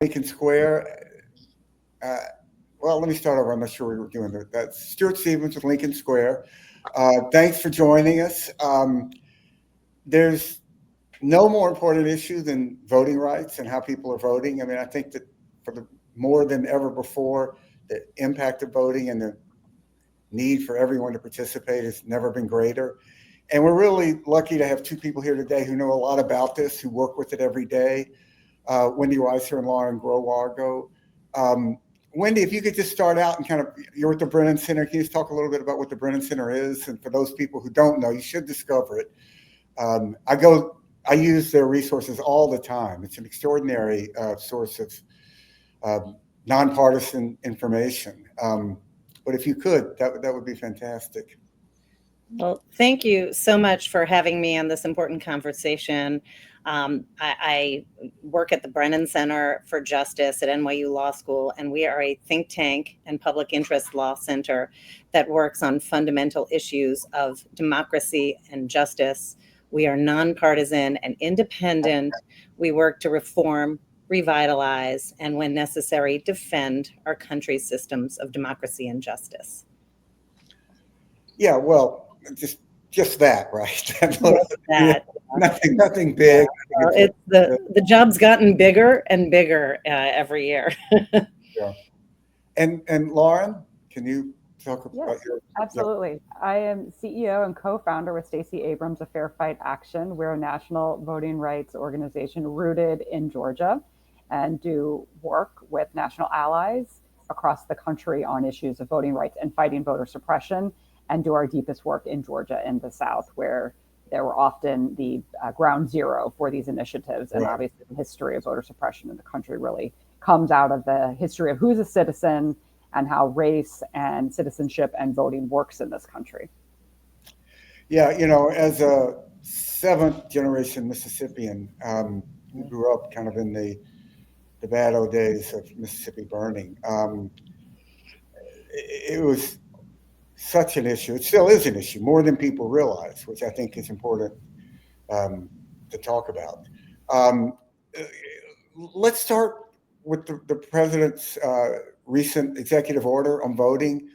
Lincoln Square. Uh, well, let me start over. I'm not sure we were doing that. That's Stuart Stevens with Lincoln Square. Thanks for joining us. There's no more important issue than voting rights and how people are voting. I mean, I think that for the more than ever before, the impact of voting and the need for everyone to participate has never been greater. And we're really lucky to have two people here today who know a lot about this, who work with it every day. Wendy Weiser and Lauren Groh-Wargo. Wendy, if you could just start out and kind of, you're at the Brennan Center. Can you just talk a little bit about what the Brennan Center is? And for those people who don't know, you should discover it. I use their resources all the time. It's an extraordinary source of nonpartisan information. But if you could, that would be fantastic. Well, thank you so much for having me on this important conversation. I work at the Brennan Center for Justice at NYU Law School, and we are a think tank and public interest law center that works on fundamental issues of democracy and justice. We are nonpartisan and independent. We work to reform, revitalize, and when necessary, defend our country's systems of democracy and justice. Yeah, well, just that, right? Just that. Nothing big. It's the job's gotten bigger and bigger every year. Yeah. And Lauren, can you talk about your? Absolutely. I am CEO and co-founder with Stacey Abrams of Fair Fight Action. We're a national voting rights organization rooted in Georgia and do work with national allies across the country on issues of voting rights and fighting voter suppression, and do our deepest work in Georgia in the South, where there were often the ground zero for these initiatives. And obviously the history of voter suppression in the country really comes out of the history of who's a citizen and how race and citizenship and voting works in this country. Yeah, as a seventh generation Mississippian, who grew up kind of in the bad old days of Mississippi burning, it was such an issue. It still is an issue, more than people realize, which I think is important to talk about. Let's start with the president's recent executive order on voting.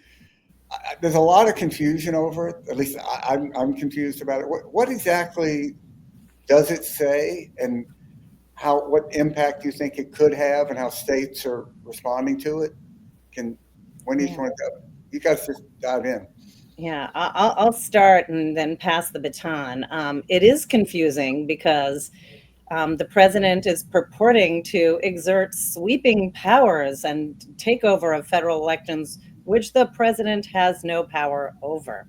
There's a lot of confusion over it. At least I'm confused about it. What exactly does it say, and what impact do you think it could have, and how states are responding to it? You guys just dive in. Yeah, I'll start and then pass the baton. It is confusing because the president is purporting to exert sweeping powers and take over of federal elections, which the president has no power over.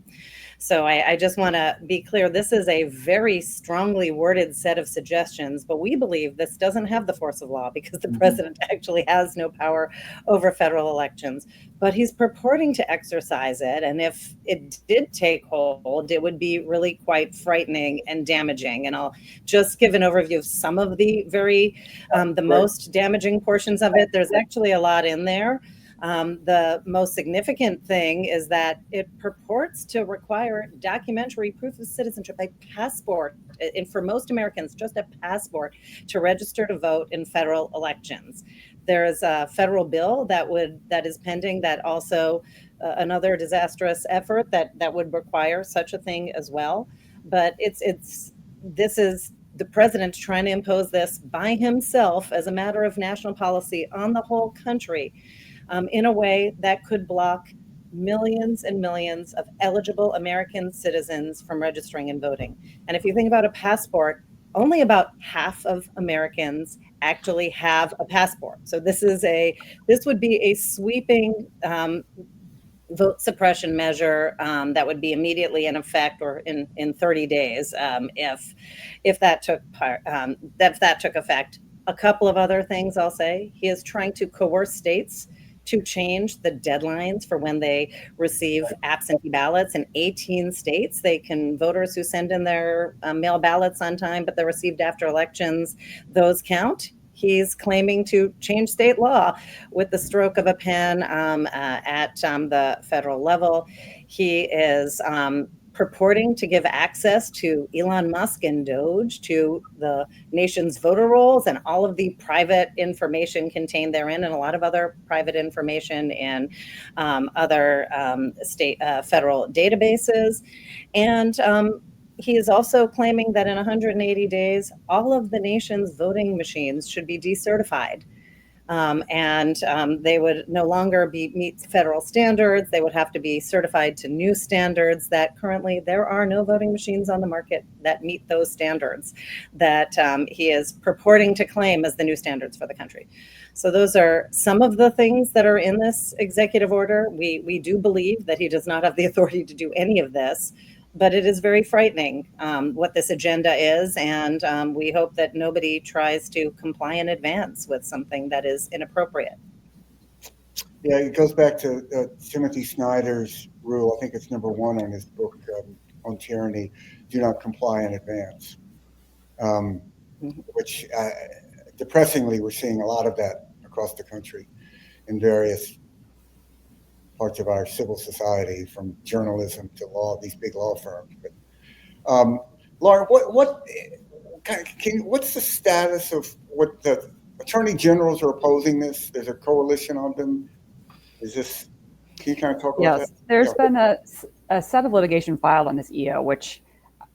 So I just want to be clear, this is a very strongly worded set of suggestions, but we believe this doesn't have the force of law because the president actually has no power over federal elections, but he's purporting to exercise it. And if it did take hold, it would be really quite frightening and damaging. And I'll just give an overview of some of the the most damaging portions of it. There's actually a lot in there. The most significant thing is that it purports to require documentary proof of citizenship, a passport, and for most Americans, just a passport to register to vote in federal elections. There is a federal bill that is pending that also another disastrous effort that would require such a thing as well. But this is the president trying to impose this by himself as a matter of national policy on the whole country. In a way that could block millions and millions of eligible American citizens from registering and voting. And if you think about a passport, only about half of Americans actually have a passport. So this would be a sweeping vote suppression measure that would be immediately in effect or in 30 days if that took effect. A couple of other things I'll say. He is trying to coerce states to change the deadlines for when they receive absentee ballots. In 18 states, voters who send in their mail ballots on time, but they're received after elections, those count. He's claiming to change state law with the stroke of a pen at the federal level. He is purporting to give access to Elon Musk and Doge to the nation's voter rolls and all of the private information contained therein, and a lot of other private information in other state federal databases. And he is also claiming that in 180 days, all of the nation's voting machines should be decertified. They would no longer meet federal standards. They would have to be certified to new standards that currently there are no voting machines on the market that meet those standards that he is purporting to claim as the new standards for the country. So those are some of the things that are in this executive order. We do believe that he does not have the authority to do any of this, but it is very frightening what this agenda is, and we hope that nobody tries to comply in advance with something that is inappropriate. Yeah, it goes back to Timothy Snyder's rule. I think it's number 1 on his book on tyranny: do not comply in advance. Which depressingly, we're seeing a lot of that across the country in various parts of our civil society, from journalism to law, these big law firms. But Lauren, what's the status of what the attorney generals are opposing this? There's a coalition on them. Can you kind of talk about that? Yes, there's been a set of litigation filed on this EO, which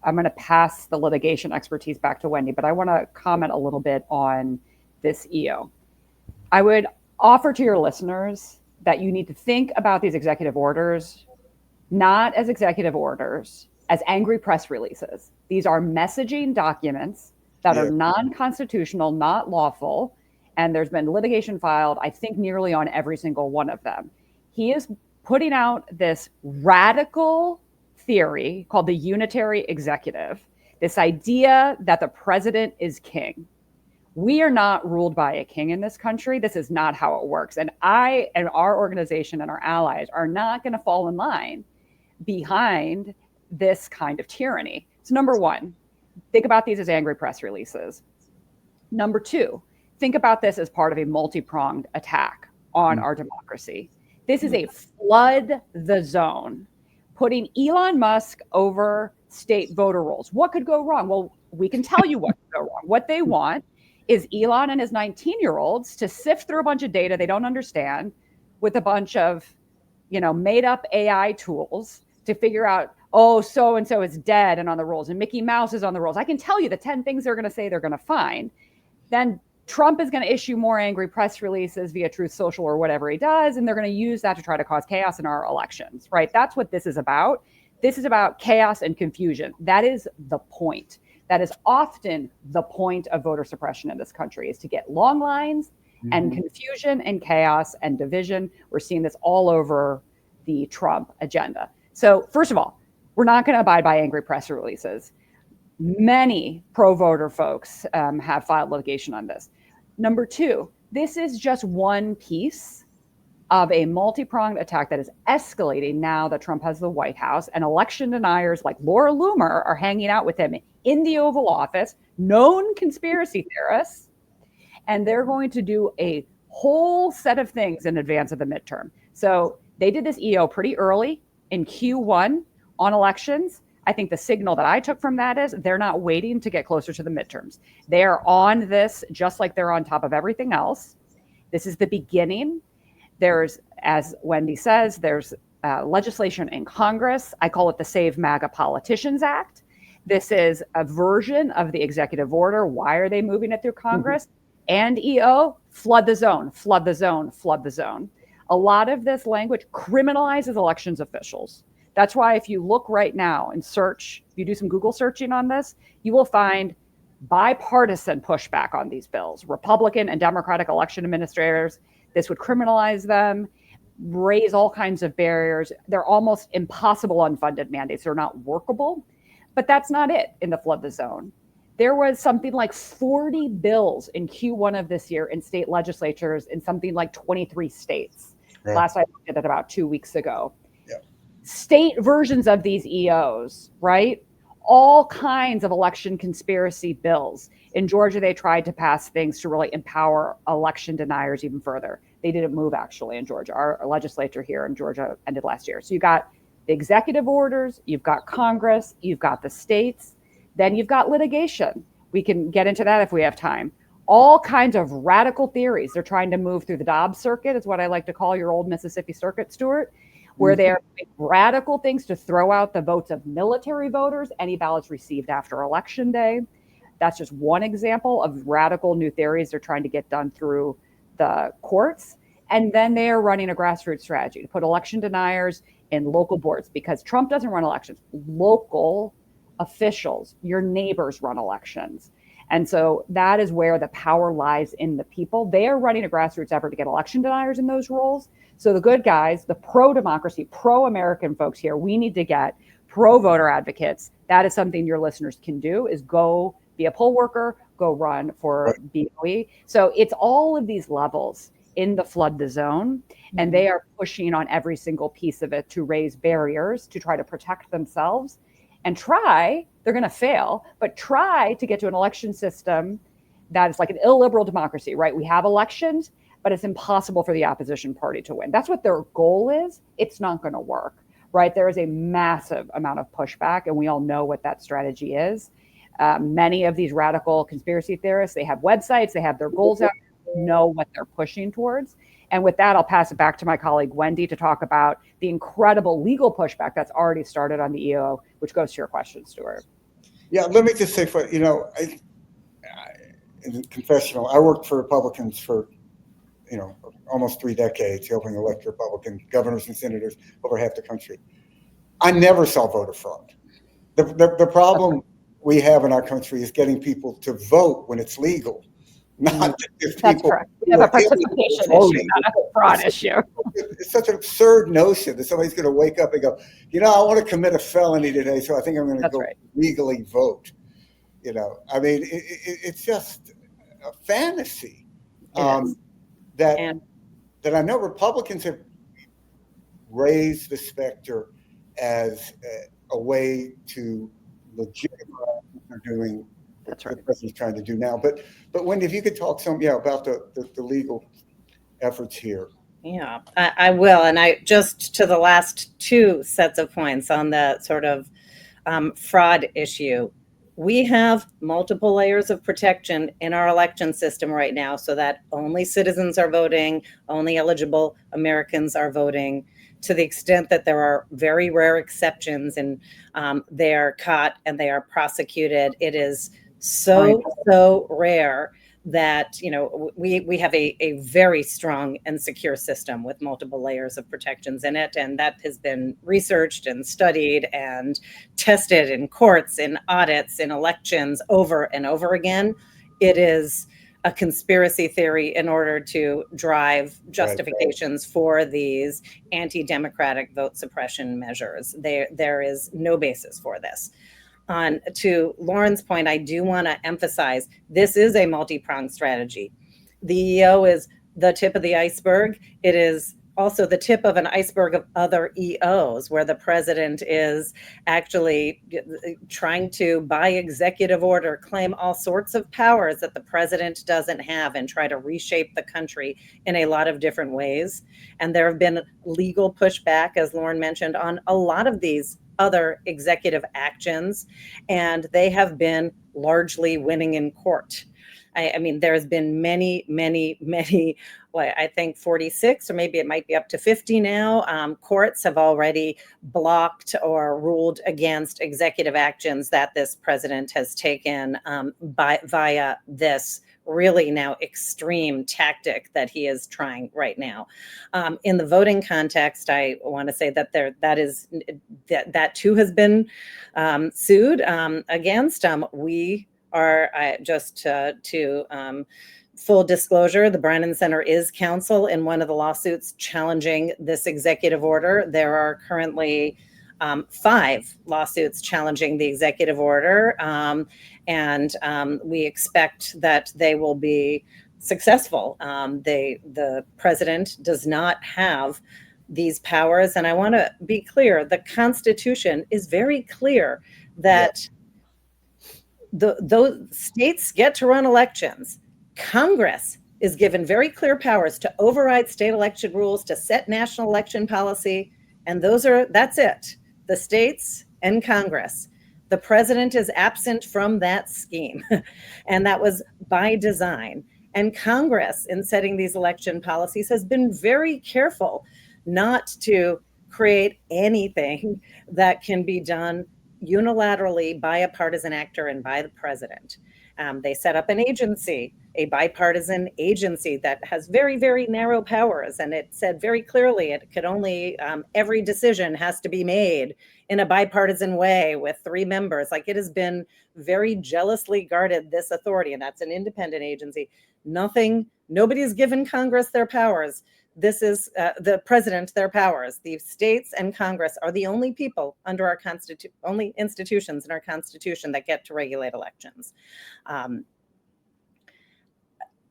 I'm going to pass the litigation expertise back to Wendy, but I want to comment a little bit on this EO. I would offer to your listeners that you need to think about these executive orders not as executive orders, as angry press releases. These are messaging documents that are non-constitutional, not lawful, and there's been litigation filed, I think, nearly on every single one of them. He is putting out this radical theory called the unitary executive, this idea that the president is king. We are not ruled by a king in this country. This is not how it works. And I and our organization and our allies are not going to fall in line behind this kind of tyranny. So number 1, think about these as angry press releases. Number 2, think about this as part of a multi-pronged attack on our democracy. This is a flood the zone, putting Elon Musk over state voter rolls. What could go wrong? Well, we can tell you what could go wrong. What they want is Elon and his 19-year-olds to sift through a bunch of data they don't understand with a bunch of, made up AI tools to figure out, oh, so-and-so is dead and on the rolls, and Mickey Mouse is on the rolls. I can tell you the 10 things they're going to say they're going to find. Then Trump is going to issue more angry press releases via Truth Social or whatever he does, and they're going to use that to try to cause chaos in our elections, right? That's what this is about. This is about chaos and confusion. That is the point. That is often the point of voter suppression in this country, is to get long lines and confusion and chaos and division. We're seeing this all over the Trump agenda. So first of all, we're not going to abide by angry press releases. Many pro-voter folks have filed litigation on this. Number 2, this is just one piece of a multi-pronged attack that is escalating now that Trump has the White House, and election deniers like Laura Loomer are hanging out with him in the Oval Office, known conspiracy theorists, and they're going to do a whole set of things in advance of the midterm. So they did this EO pretty early in Q1 on elections. I think the signal that I took from that is they're not waiting to get closer to the midterms. They are on this just like they're on top of everything else. This is the beginning. There's, as Wendy says, there's legislation in Congress. I call it the Save MAGA Politicians Act. This is a version of the executive order. Why are they moving it through Congress? And EO, flood the zone, flood the zone, flood the zone. A lot of this language criminalizes elections officials. That's why if you look right now and search, if you do some Google searching on this, you will find bipartisan pushback on these bills. Republican and Democratic election administrators, this would criminalize them, raise all kinds of barriers. They're almost impossible unfunded mandates. They're not workable. But that's not it in the flood the zone. There was something like 40 bills in Q1 of this year in state legislatures in something like 23 states. Right. Last I looked at it about 2 weeks ago. Yep. State versions of these EOs, right? All kinds of election conspiracy bills. In Georgia, they tried to pass things to really empower election deniers even further. They didn't move, actually, in Georgia. Our legislature here in Georgia ended last year. So you got the executive orders, you've got Congress, you've got the states, then you've got litigation. We can get into that if we have time. All kinds of radical theories. They're trying to move through the Dobbs circuit, is what I like to call your old Mississippi circuit, Stuart, where they're doing radical things to throw out the votes of military voters, any ballots received after Election Day. That's just one example of radical new theories they're trying to get done through the courts. And then they are running a grassroots strategy to put election deniers in local boards, because Trump doesn't run elections. Local officials, your neighbors, run elections. And so that is where the power lies in the people. They are running a grassroots effort to get election deniers in those roles. So the good guys, the pro-democracy, pro-American folks here, we need to get pro-voter advocates. That is something your listeners can do, is go be a poll worker, go run for BOE. So it's all of these levels in the flood the zone, and they are pushing on every single piece of it to raise barriers to try to protect themselves and try, they're going to fail, but try to get to an election system that is like an illiberal democracy, right? We have elections, but it's impossible for the opposition party to win. That's what their goal is. It's not going to work, right? There is a massive amount of pushback, and we all know what that strategy is. Many of these radical conspiracy theorists, they have websites, they have their goals out, know what they're pushing towards. And with that, I'll pass it back to my colleague, Wendy, to talk about the incredible legal pushback that's already started on the EO, which goes to your question, Stuart. Yeah, let me just say, in the confessional, I worked for Republicans for, almost 3 decades, helping elect Republican governors and senators over half the country. I never saw voter fraud. The problem we have in our country is getting people to vote when it's legal. Not if That's people correct. We have a participation issue, not a fraud issue. It's such an absurd notion that somebody's going to wake up and go, I want to commit a felony today, so I think I'm going to legally vote. It's just a fantasy that I know Republicans have raised the specter as a way to legitimize what they're doing. That's right. The president's trying to do now. But Wendy, if you could talk some about the legal efforts here. Yeah, I will. And I just to the last 2 sets of points on the sort of fraud issue. We have multiple layers of protection in our election system right now, so that only citizens are voting, only eligible Americans are voting. To the extent that there are very rare exceptions and they are caught and they are prosecuted, it is so rare that we have a very strong and secure system with multiple layers of protections in it, and that has been researched and studied and tested in courts, in audits, in elections over and over again. It is a conspiracy theory in order to drive justifications for these anti-democratic vote suppression measures. There is no basis for this. To Lauren's point, I do want to emphasize this is a multi-pronged strategy. The EO is the tip of the iceberg. It is also the tip of an iceberg of other EOs, where the president is actually trying to, by executive order, claim all sorts of powers that the president doesn't have and try to reshape the country in a lot of different ways. And there have been legal pushback, as Lauren mentioned, on a lot of these other executive actions, and they have been largely winning in court. I mean, there's been many, I think 46, or maybe it might be up to 50 now, courts have already blocked or ruled against executive actions that this president has taken via this really now extreme tactic that he is trying right now. In the voting context, I want to say that that too has been sued against. We are full disclosure, the Brennan Center is counsel in one of the lawsuits challenging this executive order. There are currently 5 lawsuits challenging the executive order, and we expect that they will be successful. The president does not have these powers, and I want to be clear, the Constitution is very clear that those states get to run elections. Congress is given very clear powers to override state election rules, to set national election policy. And that's it. The states and Congress. The president is absent from that scheme. And that was by design. And Congress, in setting these election policies, has been very careful not to create anything that can be done unilaterally by a partisan actor and by the president. They set up an agency, a bipartisan agency that has very, very narrow powers. And it said very clearly it could only, every decision has to be made in a bipartisan way with 3 members. Like, it has been very jealously guarded, this authority, and that's an independent agency. Nobody has given Congress their powers. This is the president their powers. The states and Congress are the only people under our only institutions in our Constitution that get to regulate elections.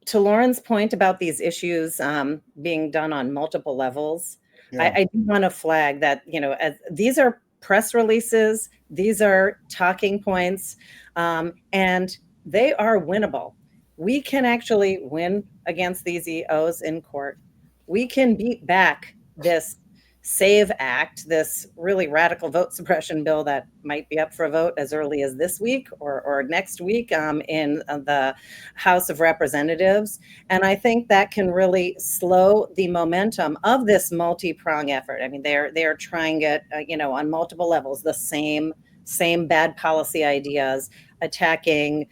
To Lauren's point about these issues being done on multiple levels, yeah. I do want to flag that, these are press releases, these are talking points, and they are winnable. We can actually win against these EOs in court. We can beat back this SAVE Act, this really radical vote suppression bill that might be up for a vote as early as this week or next week in the House of Representatives. And I think that can really slow the momentum of this multi-pronged effort. I mean, they're trying it, on multiple levels, the same bad policy ideas, attacking,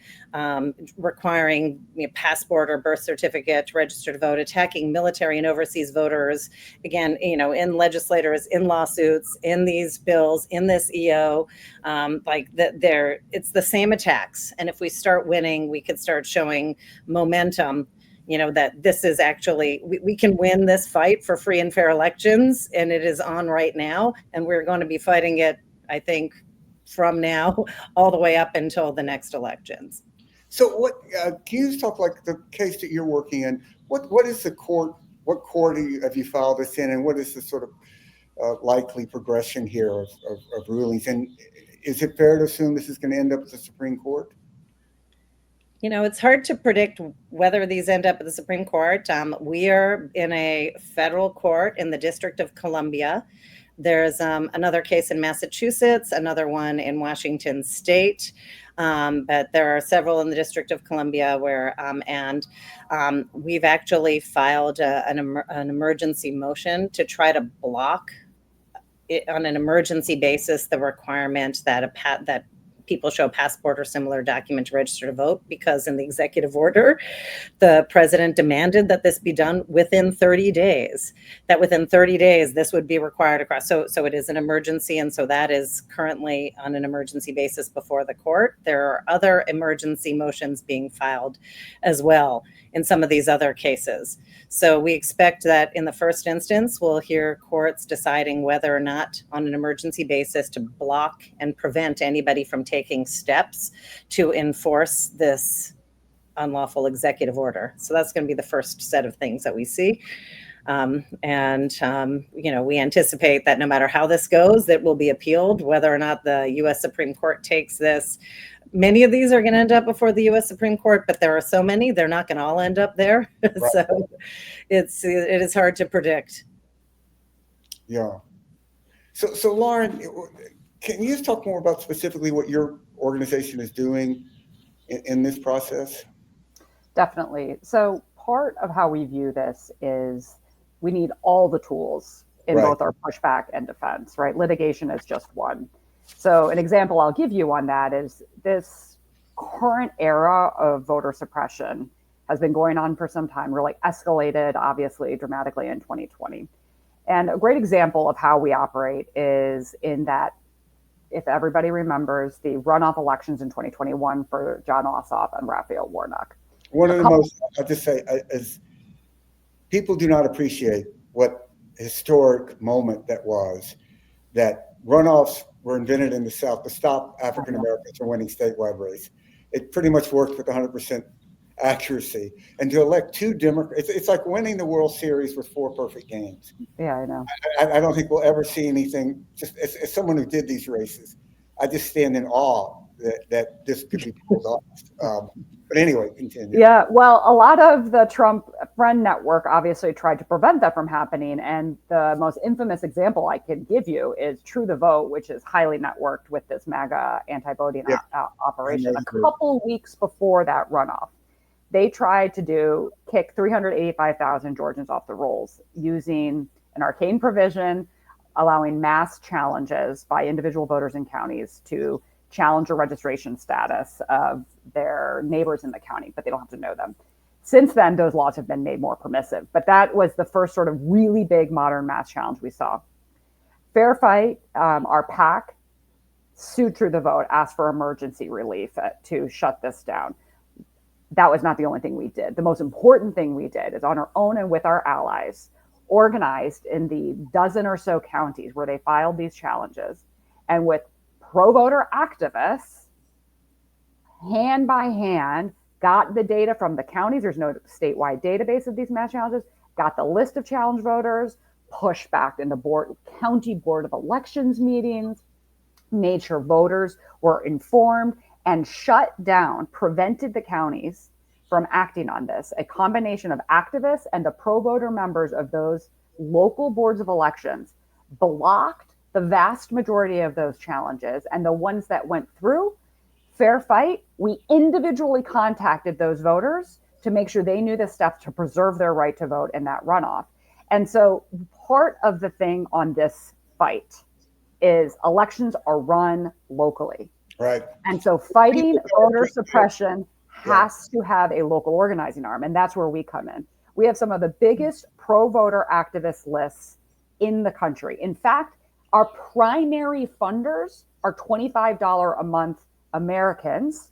requiring passport or birth certificate to register to vote, attacking military and overseas voters, again, in legislators, in lawsuits, in these bills, in this EO, it's the same attacks. And if we start winning, we could start showing momentum, that this is actually, we can win this fight for free and fair elections, and it is on right now. And we're going to be fighting it, I think, from now all the way up until the next elections. So what, can you just talk like the case that you're working in, what is the court, what court have you filed this in, and what is the sort of likely progression here of rulings? And is it fair to assume this is going to end up at the Supreme Court? It's hard to predict whether these end up at the Supreme Court. We are in a federal court in the District of Columbia. There's another case in Massachusetts, another one in Washington State, but there are several in the District of Columbia where, we've actually filed an emergency motion to try to block it on an emergency basis, the requirement that that people show a passport or similar document to register to vote, because in the executive order, the president demanded that this be done within 30 days, that within 30 days, this would be required across. So it is an emergency. And so that is currently on an emergency basis before the court. There are other emergency motions being filed as well in some of these other cases. So we expect that in the first instance, we'll hear courts deciding whether or not on an emergency basis to block and prevent anybody from taking steps to enforce this unlawful executive order. So that's going to be the first set of things that we see. We anticipate that no matter how this goes, that will be appealed, whether or not the U.S. Supreme Court takes this. Many of these are going to end up before the U.S. Supreme Court, but there are so many, they're not going to all end up there. Right. So it is hard to predict. Yeah. So Lauren, can you just talk more about specifically what your organization is doing in this process? Definitely. So part of how we view this is we need all the tools in both our pushback and defense, right? Litigation is just one. So an example I'll give you on that is this current era of voter suppression has been going on for some time, really escalated, obviously, dramatically in 2020. And a great example of how we operate is in that, if everybody remembers, the runoff elections in 2021 for Jon Ossoff and Raphael Warnock. One of the most, I'll just say, is people do not appreciate what historic moment that was, that runoffs were invented in the South to stop African Americans from winning statewide race. It pretty much worked with 100% accuracy. And to elect 2 Democrats, it's like winning the World Series with 4 perfect games. Yeah, I know. I don't think we'll ever see anything. Just as someone who did these races, I just stand in awe that this could be pulled off. But anyway, continue. Yeah, well, a lot of the Trump friend network obviously tried to prevent that from happening. And the most infamous example I could give you is True the Vote, which is highly networked with this MAGA anti-voting operation. A couple weeks before that runoff, they tried to kick 385,000 Georgians off the rolls using an arcane provision, allowing mass challenges by individual voters in counties to challenge a registration status of their neighbors in the county, but they don't have to know them. Since then, those laws have been made more permissive, but that was the first sort of really big modern mass challenge we saw. Fair Fight, our PAC, sued True the Vote, asked for emergency relief to shut this down. That was not the only thing we did. The most important thing we did is on our own and with our allies, organized in the dozen or so counties where they filed these challenges, and with pro-voter activists, hand by hand, got the data from the counties. There's no statewide database of these mass challenges, got the list of challenge voters, pushed back in the county board of elections meetings, made sure voters were informed, and prevented the counties from acting on this. A combination of activists and the pro-voter members of those local boards of elections blocked the vast majority of those challenges, and the ones that went through, Fair Fight, we individually contacted those voters to make sure they knew the steps to preserve their right to vote in that runoff. And so part of the thing on this fight is elections are run locally. Right. And so fighting voter suppression has to have a local organizing arm, and that's where we come in. We have some of the biggest pro-voter activist lists in the country. In fact, our primary funders are $25 a month Americans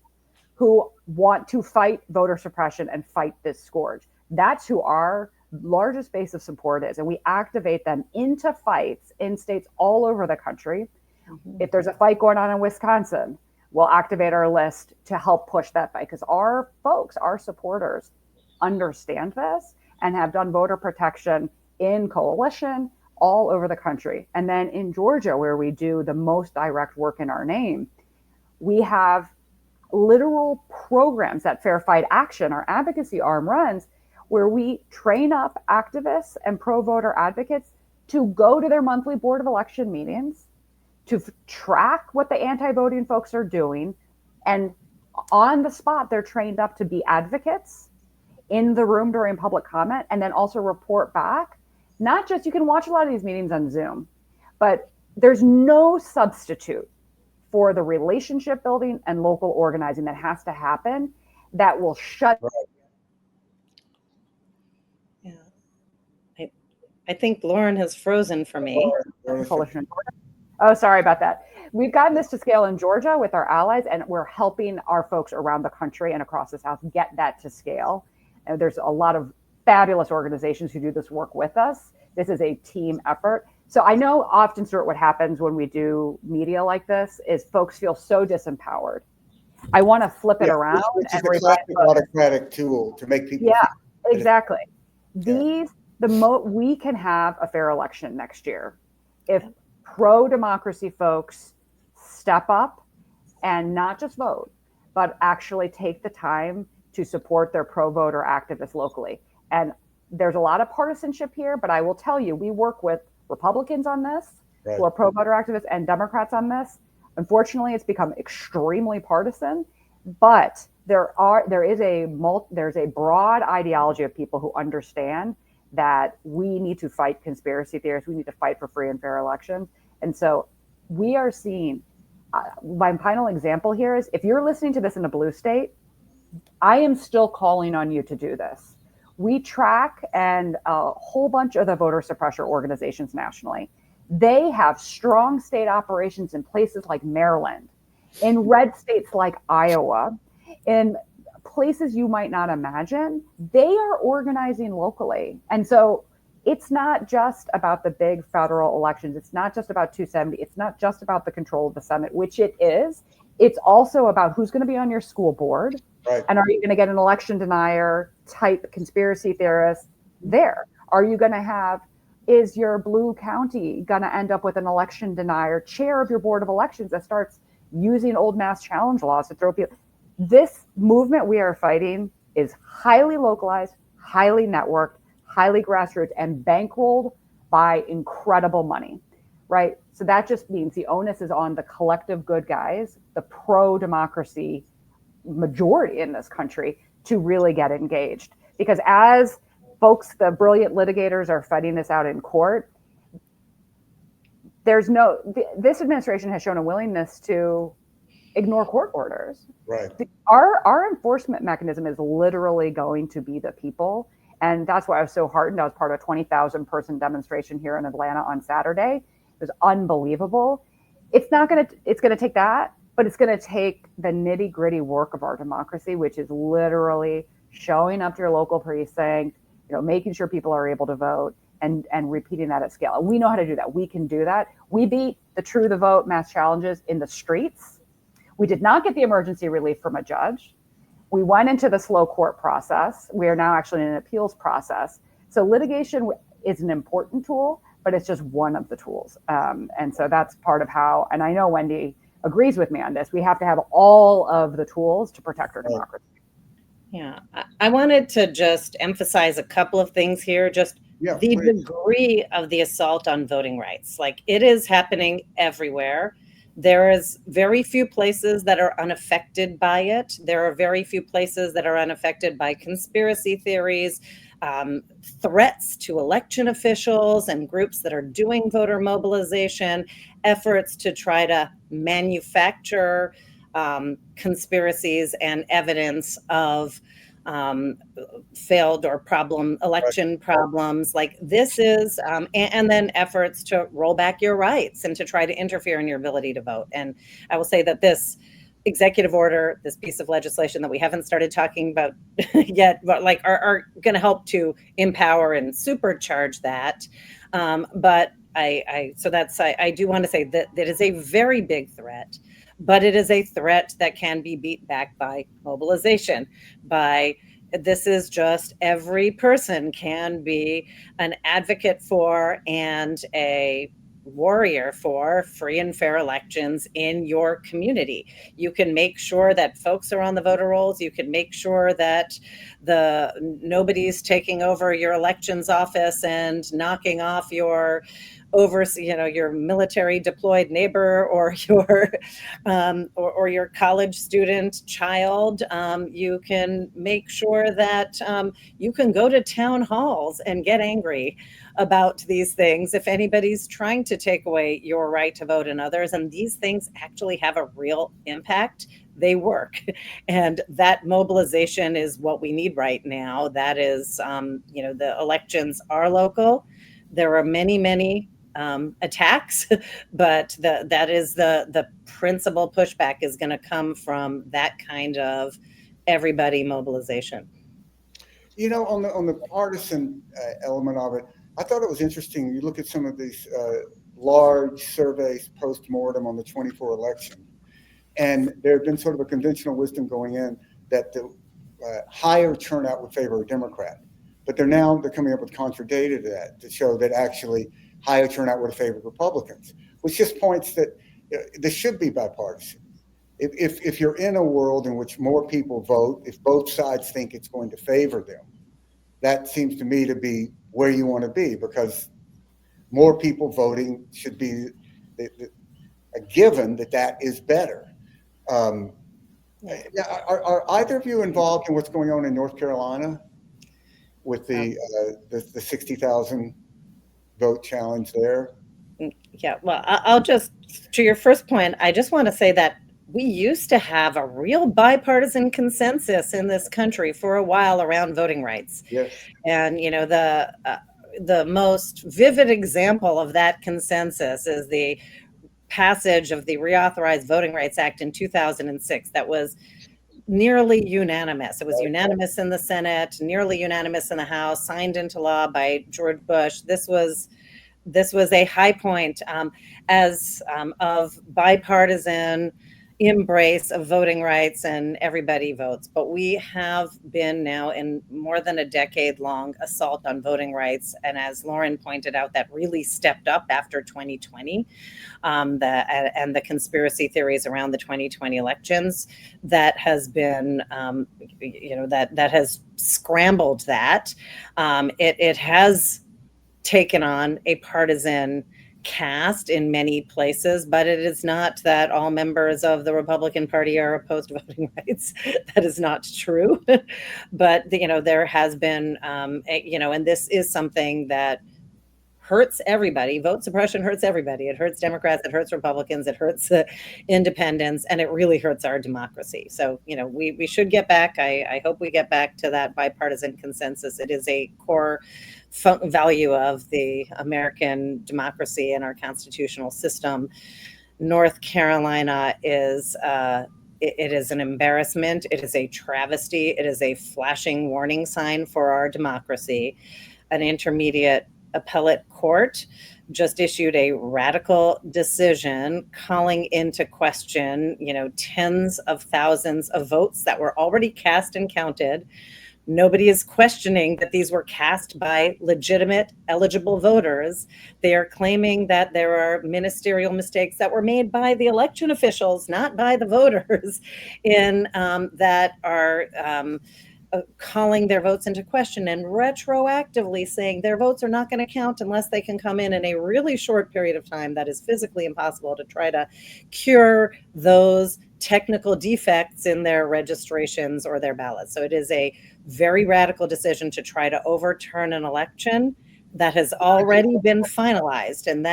who want to fight voter suppression and fight this scourge. That's who our largest base of support is. And we activate them into fights in states all over the country. Mm-hmm. If there's a fight going on in Wisconsin, we'll activate our list to help push that fight, because our folks, our supporters, understand this and have done voter protection in coalition all over the country. And then in Georgia, where we do the most direct work in our name, we have literal programs that Fair Fight Action, our advocacy arm, runs, where we train up activists and pro-voter advocates to go to their monthly board of election meetings, to track what the anti-voting folks are doing. And on the spot, they're trained up to be advocates in the room during public comment, and then also report back. Not just, you can watch a lot of these meetings on Zoom, but there's no substitute for the relationship building and local organizing that has to happen that will shut. Yeah. I think Lauren has frozen for me. Oh, sorry about that. We've gotten this to scale in Georgia with our allies, and we're helping our folks around the country and across the South get that to scale. And there's a lot of fabulous organizations who do this work with us. This is a team effort. So I know often, Stuart, what happens when we do media like this is folks feel so disempowered. I want to flip it around. It's a classic autocratic tool to make people. Yeah, exactly. We can have a fair election next year if pro-democracy folks step up and not just vote, but actually take the time to support their pro-voter activists locally. And there's a lot of partisanship here, but I will tell you, we work with Republicans on this, who are pro-voter activists, and Democrats on this. Unfortunately, it's become extremely partisan, but there's a broad ideology of people who understand that we need to fight conspiracy theorists. We need to fight for free and fair elections. And so we are seeing, my final example here is, if you're listening to this in a blue state, I am still calling on you to do this. We track and a whole bunch of the voter suppressor organizations nationally. They have strong state operations in places like Maryland, in red states like Iowa, in places you might not imagine. They are organizing locally. And so it's not just about the big federal elections. It's not just about 270. It's not just about the control of the Senate, which it is. It's also about who's going to be on your school board. Right. And are you going to get an election denier type conspiracy theorist there? Are you going to have, is your blue county going to end up with an election denier chair of your board of elections that starts using old mass challenge laws to throw people? This movement we are fighting is highly localized, highly networked, highly grassroots, and bankrolled by incredible money, right? So that just means the onus is on the collective good guys, the pro-democracy majority in this country, to really get engaged. Because as folks, the brilliant litigators, are fighting this out in court, this administration has shown a willingness to ignore court orders. Right. Our enforcement mechanism is literally going to be the people. And that's why I was so heartened. I was part of a 20,000 person demonstration here in Atlanta on Saturday. It was unbelievable. It's going to take that, but it's going to take the nitty gritty work of our democracy, which is literally showing up to your local precinct, making sure people are able to vote, and repeating that at scale. And we know how to do that. We can do that. We beat the True the Vote mass challenges in the streets. We did not get the emergency relief from a judge. We went into the slow court process. We are now actually in an appeals process. So litigation is an important tool, but it's just one of the tools. And so that's part of how, and I know Wendy agrees with me on this, we have to have all of the tools to protect our democracy. Yeah, I wanted to just emphasize a couple of things here, just the degree of the assault on voting rights. Like, it is happening everywhere. There is very few places that are unaffected by it. There are very few places that are unaffected by conspiracy theories, threats to election officials and groups that are doing voter mobilization, efforts to try to manufacture conspiracies and evidence of failed or election problems. Like, this is, and then efforts to roll back your rights and to try to interfere in your ability to vote. And I will say that this executive order, this piece of legislation that we haven't started talking about yet, but like are going to help to empower and supercharge that. But I do want to say that it is a very big threat. But it is a threat that can be beat back by mobilization. This is just, every person can be an advocate for and a warrior for free and fair elections in your community. You can make sure that folks are on the voter rolls. You can make sure that nobody's taking over your elections office and knocking off your your military deployed neighbor or your college student child. You can make sure that you can go to town halls and get angry about these things if anybody's trying to take away your right to vote and others. And these things actually have a real impact. They work. And that mobilization is what we need right now. That is, the elections are local. There are many, many attacks, but that is the principal pushback is going to come from that kind of everybody mobilization. On the partisan element of it, I thought it was interesting. You look at some of these large surveys post-mortem on the 24 election, and there had been sort of a conventional wisdom going in that the higher turnout would favor a Democrat. But they're coming up with contradicted to that to show that actually higher turnout would have favored Republicans, which just points that this should be bipartisan. If you're in a world in which more people vote, if both sides think it's going to favor them, that seems to me to be where you want to be, because more people voting should be a given that is better. Are either of you involved in what's going on in North Carolina with the 60,000 vote challenge there? Yeah, well, I'll just, to your first point, I just want to say that we used to have a real bipartisan consensus in this country for a while around voting rights. Yes. And, the most vivid example of that consensus is the passage of the Reauthorized Voting Rights Act in 2006. That was nearly unanimous. It was unanimous in the Senate, nearly unanimous in the House, signed into law by George Bush. This was a high point of bipartisan embrace of voting rights and everybody votes. But we have been now in more than a decade long assault on voting rights. And as Lauren pointed out, that really stepped up after 2020, and the conspiracy theories around the 2020 elections. That has been, that has scrambled that. It has taken on a partisan cast in many places, but it is not that all members of the Republican Party are opposed to voting rights. That is not true. But there has been, and this is something that hurts everybody. Vote suppression hurts everybody. It hurts Democrats, it hurts Republicans, it hurts independents, and it really hurts our democracy. So, we should get back. I hope we get back to that bipartisan consensus. It is a core value of the American democracy and our constitutional system. North Carolina is it is an embarrassment. It is a travesty. It is a flashing warning sign for our democracy. An intermediate appellate court just issued a radical decision calling into question, tens of thousands of votes that were already cast and counted. Nobody is questioning that these were cast by legitimate, eligible voters. They are claiming that there are ministerial mistakes that were made by the election officials, not by the voters, in that are calling their votes into question and retroactively saying their votes are not going to count unless they can come in a really short period of time that is physically impossible to try to cure those technical defects in their registrations or their ballots. So it is a very radical decision to try to overturn an election that has already been finalized. And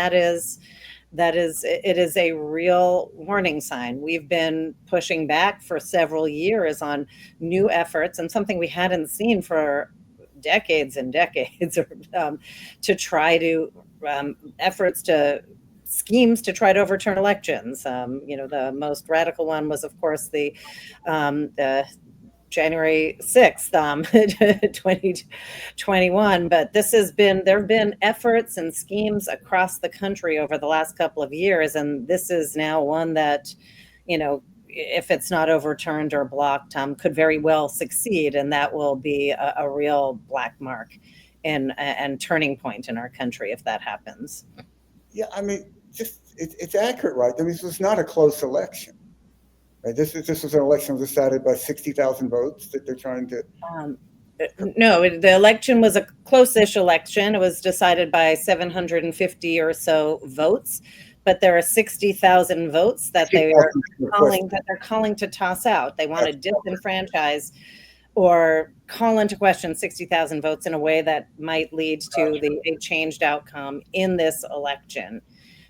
it is a real warning sign. We've been pushing back for several years on new efforts, and something we hadn't seen for decades and decades, to try to schemes to try to overturn elections. The most radical one was, of course, the January 6th, 2021. But there have been efforts and schemes across the country over the last couple of years. And this is now one that, if it's not overturned or blocked, could very well succeed. And that will be a real black mark and turning point in our country if that happens. Yeah, it's accurate, right? This was not a close election. Right? This was an election decided by 60,000 votes that they're trying to. No, the election was a close-ish election. It was decided by 750 or so votes, but there are 60,000 votes that they're calling to toss out. They want to disenfranchise or call into question 60,000 votes in a way that might lead to a changed outcome in this election.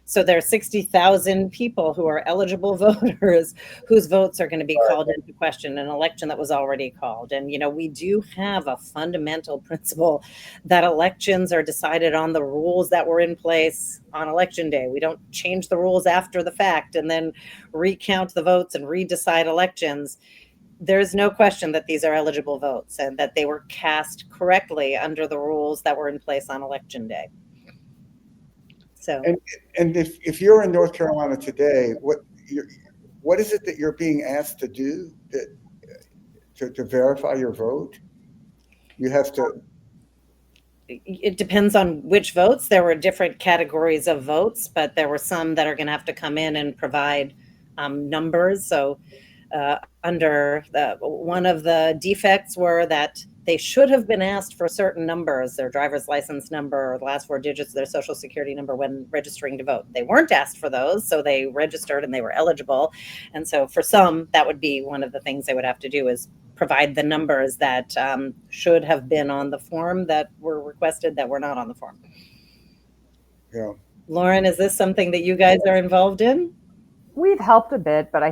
So there are 60,000 people who are eligible voters whose votes are going to be called into question, an election that was already called. And, we do have a fundamental principle that elections are decided on the rules that were in place on election day. We don't change the rules after the fact and then recount the votes and redecide elections. There's no question that these are eligible votes and that they were cast correctly under the rules that were in place on election day. So, and if you're in North Carolina today, what is it that you're being asked to do to verify your vote? You have to. It depends on which votes. There were different categories of votes, but there were some that are going to have to come in and provide numbers. So under one of the defects were that they should have been asked for certain numbers, their driver's license number or the last four digits of their social security number when registering to vote. They weren't asked for those, so they registered and they were eligible. And so for some, that would be one of the things they would have to do is provide the numbers that should have been on the form that were requested that were not on the form. Yeah. Lauren, is this something that you guys are involved in? We've helped a bit, but I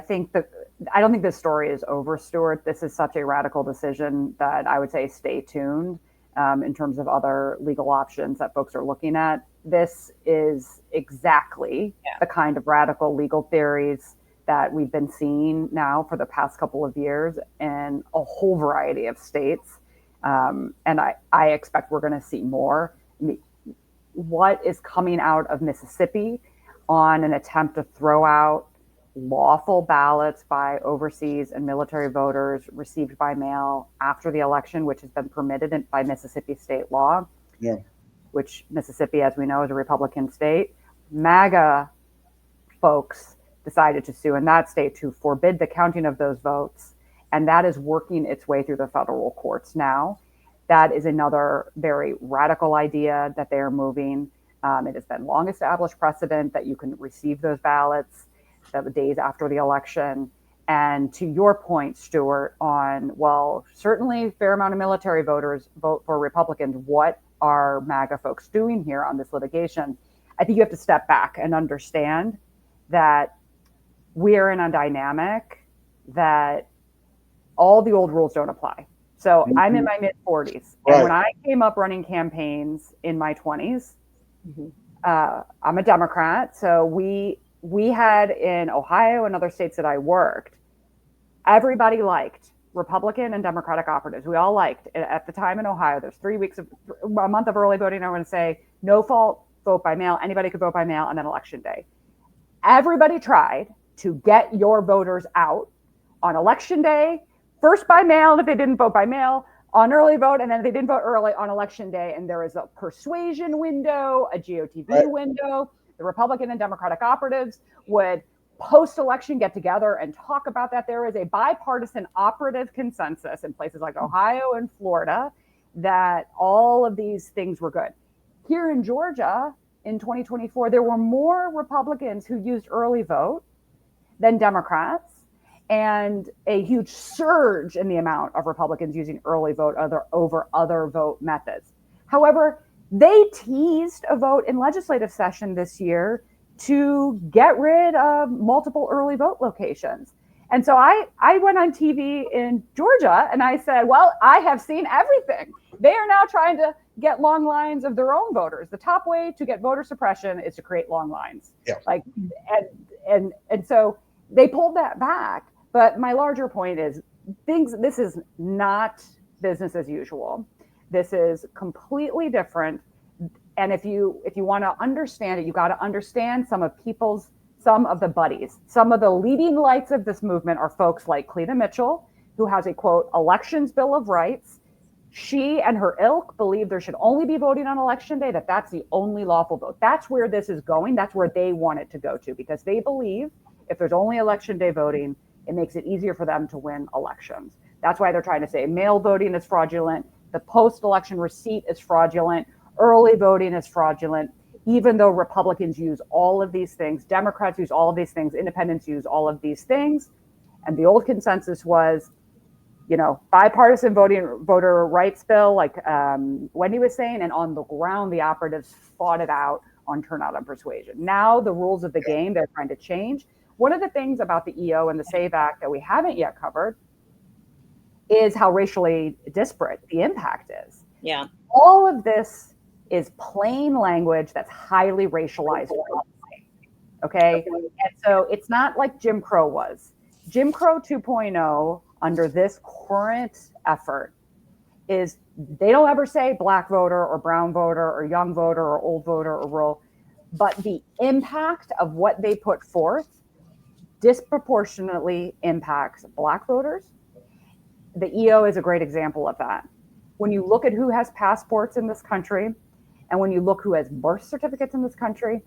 don't think this story is over, Stuart. This is such a radical decision that I would say stay tuned in terms of other legal options that folks are looking at. This is exactly the kind of radical legal theories that we've been seeing now for the past couple of years in a whole variety of states. And I expect we're going to see more. What is coming out of Mississippi on an attempt to throw out lawful ballots by overseas and military voters received by mail after the election, which has been permitted by Mississippi state law, Yeah. which Mississippi, as we know, is a Republican state. MAGA folks decided to sue in that state to forbid the counting of those votes. And that is working its way through the federal courts now. That is another very radical idea that they are moving. It has been long established precedent that you can receive those ballots the days after the election. And to your point, Stuart, on, well, certainly a fair amount of military voters vote for Republicans. What are MAGA folks doing here on this litigation? I think you have to step back and understand that we are in a dynamic that all the old rules don't apply. So I'm in my mid 40s. And Right. when I came up running campaigns in my 20s, I'm a Democrat. So we had in Ohio and other states that I worked, everybody liked Republican and Democratic operatives. We all liked at the time in Ohio, there's a month of early voting. I'm going to say no fault, vote by mail. Anybody could vote by mail, and then election day. Everybody tried to get your voters out on election day, first by mail if they didn't vote by mail, on early vote, and then if they didn't vote early on election day. And there is a persuasion window, a GOTV window. The Republican and Democratic operatives would post-election get together and talk about that. There is a bipartisan operative consensus in places like Ohio and Florida that all of these things were good. Here in Georgia in 2024, there were more Republicans who used early vote than Democrats, and a huge surge in the amount of Republicans using early vote over other vote methods. However, they teased a vote in legislative session this year to get rid of multiple early vote locations. And so I went on TV in Georgia and I said, well, I have seen everything. They are now trying to get long lines of their own voters. The top way to get voter suppression is to create long lines. Yeah. And so they pulled that back. But my larger point is this is not business as usual. This is completely different. And if you want to understand it, you got to understand some of the buddies. Some of the leading lights of this movement are folks like Cleta Mitchell, who has a, quote, elections bill of rights. She and her ilk believe there should only be voting on election day, that's the only lawful vote. That's where this is going. That's where they want it to go to, because they believe if there's only election day voting, it makes it easier for them to win elections. That's why they're trying to say mail voting is fraudulent. The post-election receipt is fraudulent. Early voting is fraudulent. Even though Republicans use all of these things, Democrats use all of these things, independents use all of these things. And the old consensus was, bipartisan voter rights bill, like Wendy was saying, and on the ground, the operatives fought it out on turnout and persuasion. Now the rules of the game, they're trying to change. One of the things about the EO and the SAVE Act that we haven't yet covered is how racially disparate the impact is. Yeah. All of this is plain language that's highly racialized. Okay. And so it's not like Jim Crow was. Jim Crow 2.0 under this current effort is they don't ever say black voter or brown voter or young voter or old voter or rural, but the impact of what they put forth disproportionately impacts black voters. The EO is a great example of that. When you look at who has passports in this country, and when you look who has birth certificates in this country,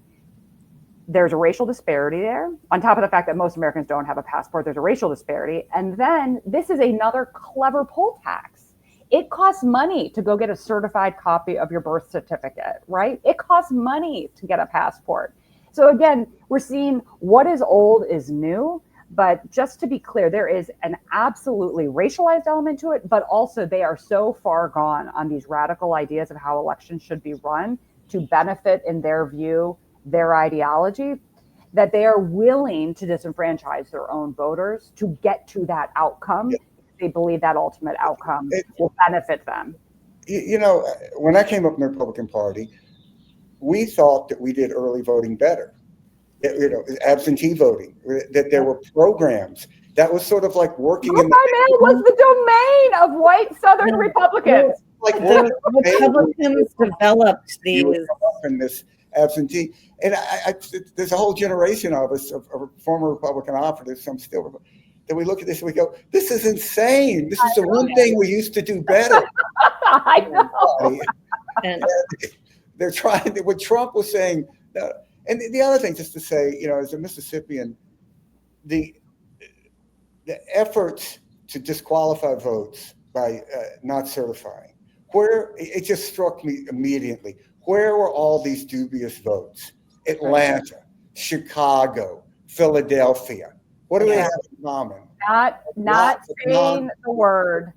there's a racial disparity there. On top of the fact that most Americans don't have a passport, there's a racial disparity. And then this is another clever poll tax. It costs money to go get a certified copy of your birth certificate, right? It costs money to get a passport. So again, we're seeing what is old is new. But just to be clear, there is an absolutely racialized element to it, but also they are so far gone on these radical ideas of how elections should be run to benefit, in their view, their ideology, that they are willing to disenfranchise their own voters to get to that outcome. Yeah. They believe that ultimate outcome will benefit them. When I came up in the Republican Party, we thought that we did early voting better. Absentee voting, that there were programs that was sort of like working. Vote by mail was the domain of white Southern Republicans. Like the Republicans developed these. absentee. And there's a whole generation of us, of former Republican operatives, some still, that we look at this and we go, this is insane. This is the one thing we used to do better. I know. And They're trying, what Trump was saying, and the other thing, just to say, as a Mississippian, the efforts to disqualify votes by not certifying, where it just struck me immediately, where were all these dubious votes? Atlanta, Chicago, Philadelphia. What do they have in common? Not saying the word,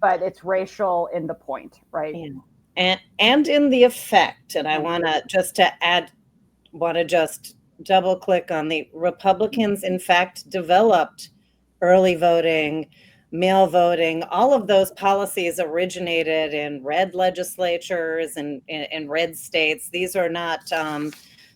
but it's racial in the point, right? And in the effect. And I want to just double click on the Republicans, in fact, developed early voting, mail voting. All of those policies originated in red legislatures and in red states. These are not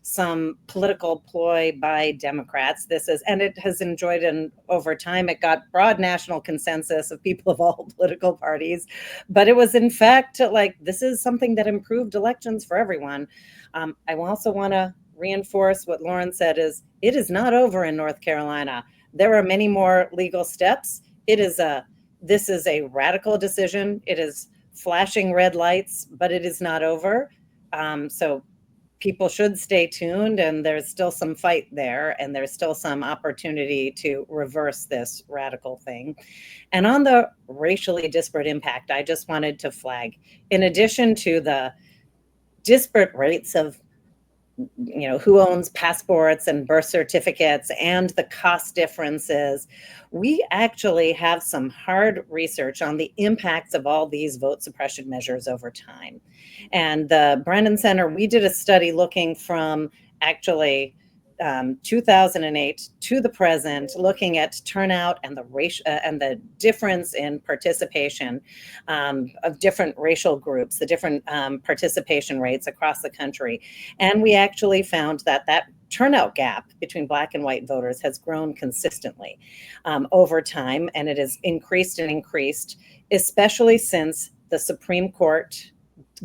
some political ploy by Democrats. And it has enjoyed, over time, it got broad national consensus of people of all political parties. But it was, in fact, this is something that improved elections for everyone. I also want to reinforce what Lauren said is, it is not over in North Carolina. There are many more legal steps. This is a radical decision. It is flashing red lights, but it is not over. So people should stay tuned, and there's still some fight there, and there's still some opportunity to reverse this radical thing. And on the racially disparate impact, I just wanted to flag, in addition to the disparate rates of who owns passports and birth certificates and the cost differences, we actually have some hard research on the impacts of all these vote suppression measures over time. And the Brennan Center, we did a study looking from 2008 to the present, looking at turnout and the and the difference in participation of different racial groups, the different participation rates across the country. And we actually found that turnout gap between Black and white voters has grown consistently over time, and it has increased and increased, especially since the Supreme Court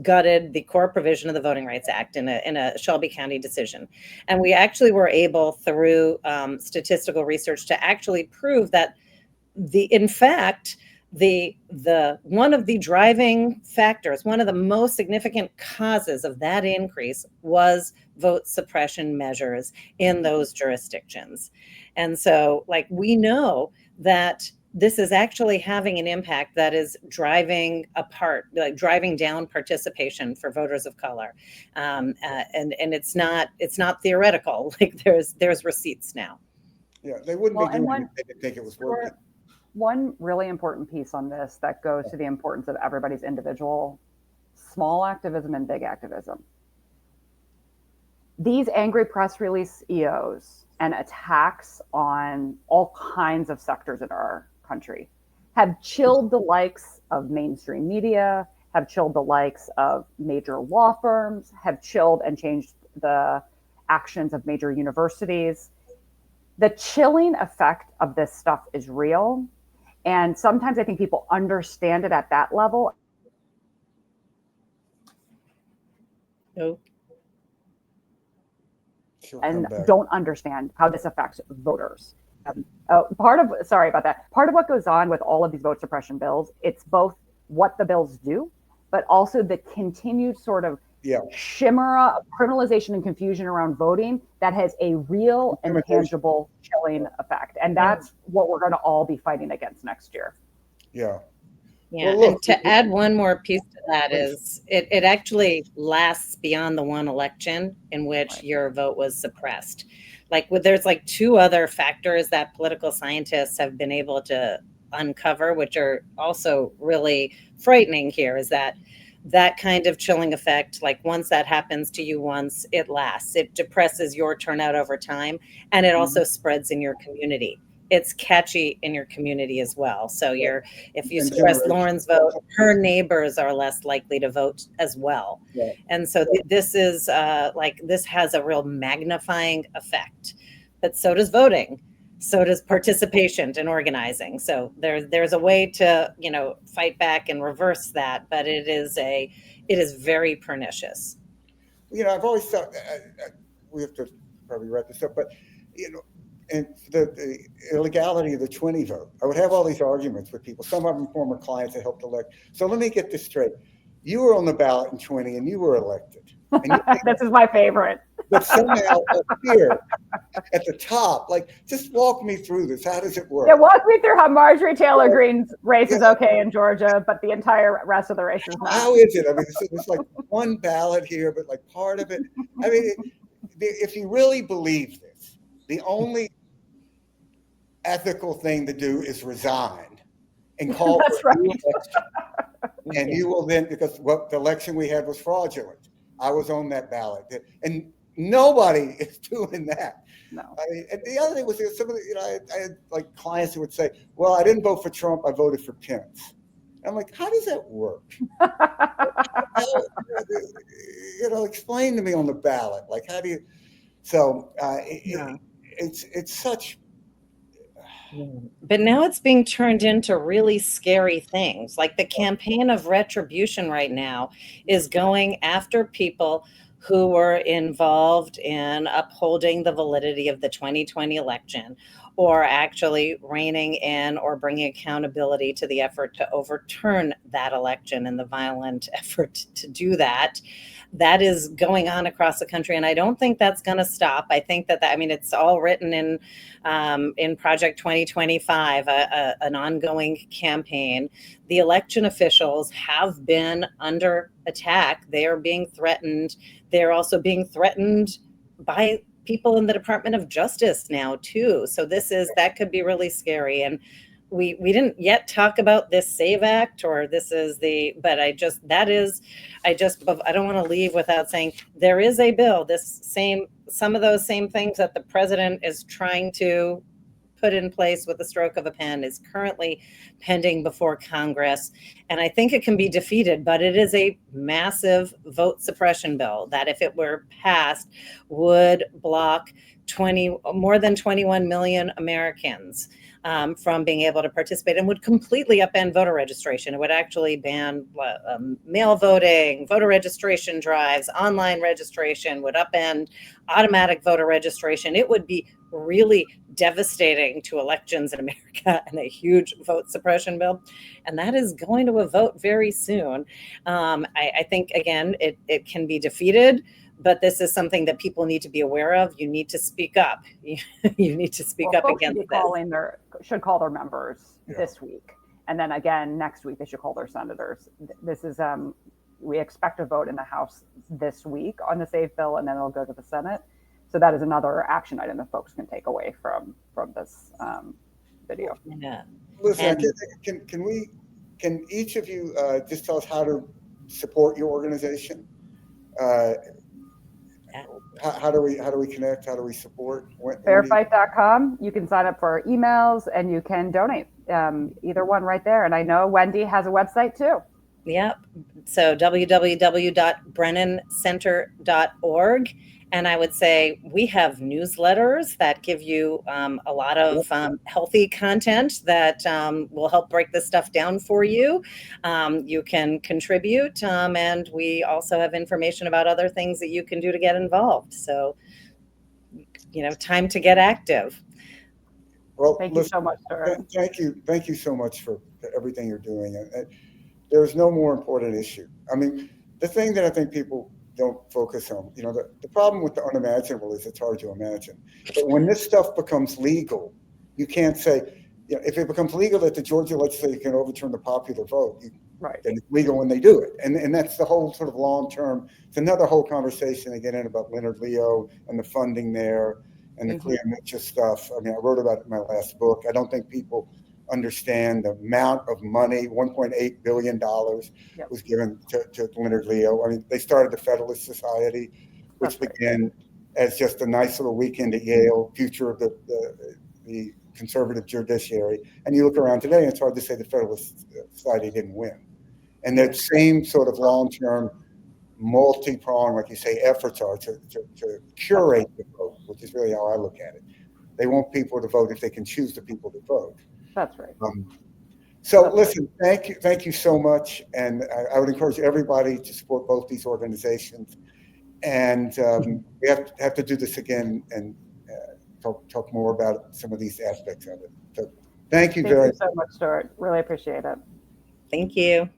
gutted the core provision of the Voting Rights Act in a Shelby County decision. And we actually were able, through statistical research, to actually prove that in fact, one of the driving factors, one of the most significant causes of that increase was vote suppression measures in those jurisdictions. And so, we know that this is actually having an impact that is driving down participation for voters of color, and it's not theoretical. There's receipts now. Yeah, they wouldn't be doing it if they didn't think it was working. One really important piece on this that goes to the importance of everybody's individual small activism and big activism. These angry press release EOs and attacks on all kinds of sectors in our country have chilled the likes of mainstream media, have chilled the likes of major law firms, have chilled and changed the actions of major universities. The chilling effect of this stuff is real. And sometimes I think people understand it at that level. And don't understand how this affects voters. Part of what goes on with all of these vote suppression bills, it's both what the bills do, but also the continued sort of shimmer of criminalization and confusion around voting that has a real and tangible chilling effect. And that's what we're going to all be fighting against next year. Yeah. Well, look, and to add one more piece to that is it actually lasts beyond the one election in which your vote was suppressed. There's two other factors that political scientists have been able to uncover, which are also really frightening here, is that kind of chilling effect, once that happens to you once, it lasts. It depresses your turnout over time, and it also spreads in your community. It's catchy in your community as well. So if you suppress Lauren's vote, her neighbors are less likely to vote as well. Yeah. And so this is this has a real magnifying effect. But so does voting. So does participation and organizing. So there's a way to fight back and reverse that, but it is very pernicious. I've always thought, we have to probably wrap this up, but, and the illegality of the 20 vote, I would have all these arguments with people. Some of them former clients that helped elect. So let me get this straight. You were on the ballot in 20 and you were elected. And This is my favorite. but somehow up here at the top, like, just walk me through this. How does it work? Yeah, walk me through how Marjorie Taylor Greene's race is okay in Georgia, but the entire rest of the race is not. How is it? I mean, it's like one ballot here, but like part of it. I mean, if you really believe this, the only ethical thing to do is resign and call That's for a new right. election. And you will then, because what the election we had was fraudulent. I was on that ballot, and nobody is doing that. No. I mean, and the other thing was, some of the, I had like clients who would say, "Well, I didn't vote for Trump. I voted for Pence." I'm like, how does that work? Explain to me on the ballot. Like, how do you? So it's such. But now it's being turned into really scary things. Like the campaign of retribution right now is going after people who were involved in upholding the validity of the 2020 election, or actually reining in or bringing accountability to the effort to overturn that election and the violent effort to do that. That is going on across the country, and I don't think that's going to stop. I think that it's all written in Project 2025, an ongoing campaign. The election officials have been under attack. They are being threatened. They're also being threatened by people in the Department of Justice now too. So that could be really scary. And we didn't yet talk about this SAVE Act, or this is but I don't want to leave without saying there is a bill, some of those same things that the president is trying to put in place with the stroke of a pen is currently pending before Congress. And I think it can be defeated, but it is a massive vote suppression bill that, if it were passed, would block more than 21 million Americans from being able to participate, and would completely upend voter registration. It would actually ban mail voting, voter registration drives, online registration, would upend automatic voter registration. It would be really devastating to elections in America, and a huge vote suppression bill. And that is going to a vote very soon. I think, again, it can be defeated, but this is something that people need to be aware of. You need to speak up. You need to speak up against this. Should call their members this week. And then again, next week, they should call their senators. This is, we expect a vote in the House this week on the SAVE bill, and then it'll go to the Senate. So that is another action item that folks can take away from this video. Yeah. Listen, can each of you just tell us how to support your organization? How do we connect? How do we support? Fairfight.com. You can sign up for our emails and you can donate. Either one right there. And I know Wendy has a website too. Yep. So www.brennancenter.org. And I would say we have newsletters that give you a lot of healthy content that will help break this stuff down for you. You can contribute, and we also have information about other things that you can do to get involved. So, time to get active. Well, thank you so much, sir. Thank you so much for everything you're doing. There's no more important issue. I mean, the thing that I think people don't focus on, the problem with the unimaginable is it's hard to imagine. But when this stuff becomes legal, you can't say, if it becomes legal that the Georgia legislature can overturn the popular vote, right, then it's legal when they do it. And that's the whole sort of long-term, it's another whole conversation again about Leonard Leo and the funding there and the Clea Mitchell stuff. I mean, I wrote about it in my last book. I don't think people understand the amount of money, $1.8 billion was given to Leonard Leo. I mean, they started the Federalist Society, which began as just a nice little weekend at Yale, future of the conservative judiciary. And you look around today, and it's hard to say the Federalist Society didn't win. And that same sort of long-term, multi-pronged, like you say, efforts are to curate the vote, which is really how I look at it. They want people to vote if they can choose the people to vote. That's right. Listen, thank you so much, and I would encourage everybody to support both these organizations. And we have to do this again and talk more about some of these aspects of it. So thank you Thank very you so much, Stuart. Really appreciate it. Thank you.